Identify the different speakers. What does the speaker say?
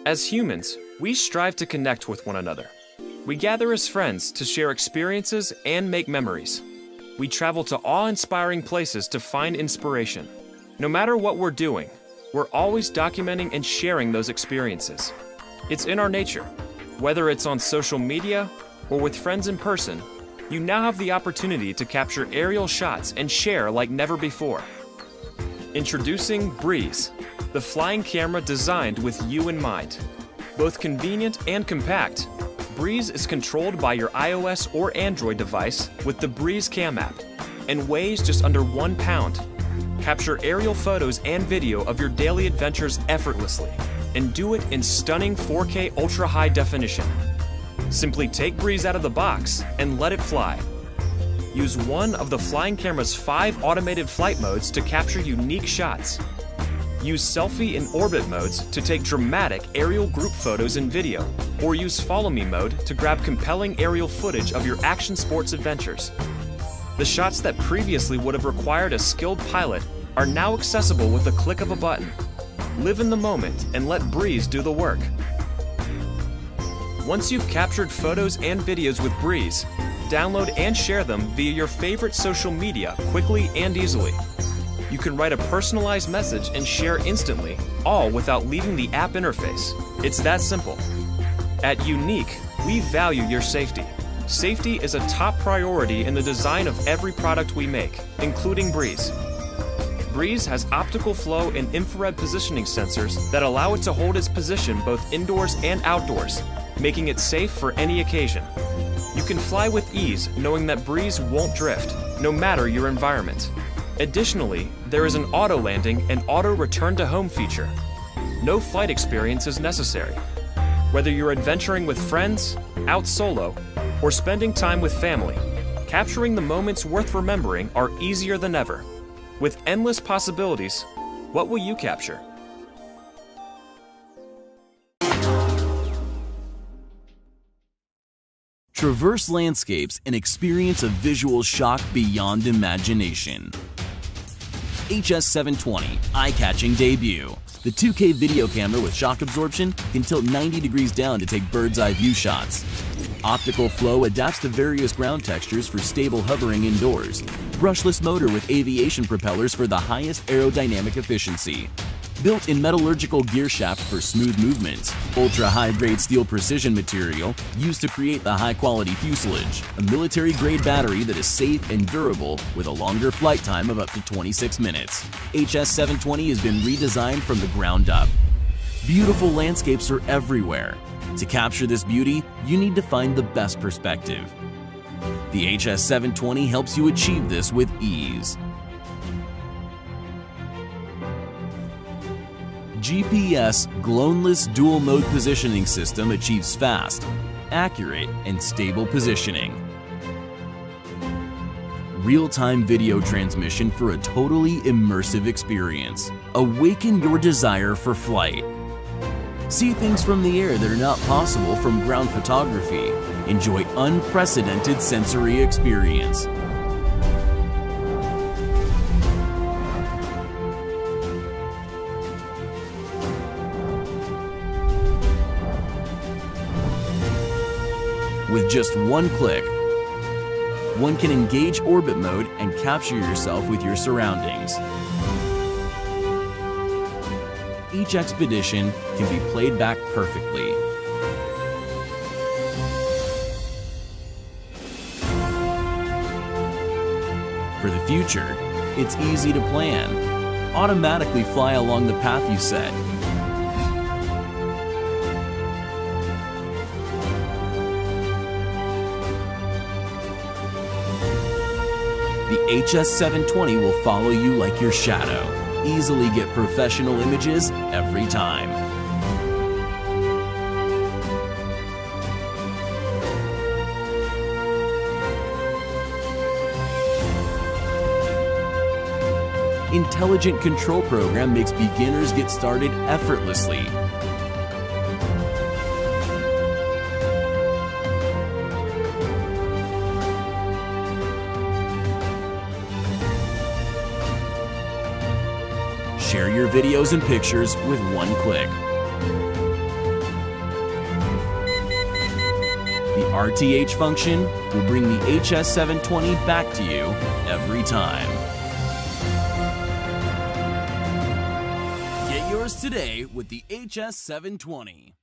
Speaker 1: As humans, we strive to connect with one another. We gather as friends to share experiences and make memories. We travel to awe-inspiring places to find inspiration. No matter what we're doing, we're always documenting and sharing those experiences. It's in our nature. Whether it's on social media or with friends in person, you now have the opportunity to capture aerial shots and share like never before. Introducing Breeze, the flying camera designed with you in mind. Both convenient and compact, Breeze is controlled by your iOS or Android device with the Breeze Cam app and weighs just under 1 pound. Capture aerial photos and video of your daily adventures effortlessly and do it in stunning 4K ultra high definition. Simply take Breeze out of the box and let it fly. Use one of the flying camera's 5 automated flight modes to capture unique shots. Use selfie and orbit modes to take dramatic aerial group photos and video, or use follow me mode to grab compelling aerial footage of your action sports adventures. The shots that previously would have required a skilled pilot are now accessible with a click of a button. Live in the moment and let Breeze do the work. Once you've captured photos and videos with Breeze, download and share them via your favorite social media quickly and easily. You can write a personalized message and share instantly, all without leaving the app interface. It's that simple. At Unique, we value your safety. Safety is a top priority in the design of every product we make, including Breeze. Breeze has optical flow and infrared positioning sensors that allow it to hold its position both indoors and outdoors, making it safe for any occasion. You can fly with ease knowing that Breeze won't drift, no matter your environment. Additionally, there is an auto landing and auto return to home feature. No flight experience is necessary. Whether you're adventuring with friends, out solo, or spending time with family, capturing the moments worth remembering are easier than ever. With endless possibilities, what will you capture?
Speaker 2: Traverse landscapes and experience a visual shock beyond imagination. HS720 eye-catching debut. The 2K video camera with shock absorption can tilt 90 degrees down to take bird's-eye view shots. Optical flow adapts to various ground textures for stable hovering indoors. Brushless motor with aviation propellers for the highest aerodynamic efficiency. Built-in metallurgical gear shaft for smooth movements. Ultra-high-grade steel precision material used to create the high-quality fuselage. A military-grade battery that is safe and durable with a longer flight time of up to 26 minutes. HS720 has been redesigned from the ground up. Beautiful landscapes are everywhere. To capture this beauty, you need to find the best perspective. The HS720 helps you achieve this with ease. GPS Gloneless Dual Mode Positioning System achieves fast, accurate, and stable positioning. Real-time video transmission for a totally immersive experience. Awaken your desire for flight. See things from the air that are not possible from ground photography. Enjoy unprecedented sensory experience. With just one click, one can engage orbit mode and capture yourself with your surroundings. Each expedition can be played back perfectly. For the future, it's easy to plan. Automatically fly along the path you set. The HS720 will follow you like your shadow. Easily get professional images every time. Intelligent Control Program makes beginners get started effortlessly. Share your videos and pictures with one click. RTH function will bring the HS720 back to you every time. Get yours today with the HS720.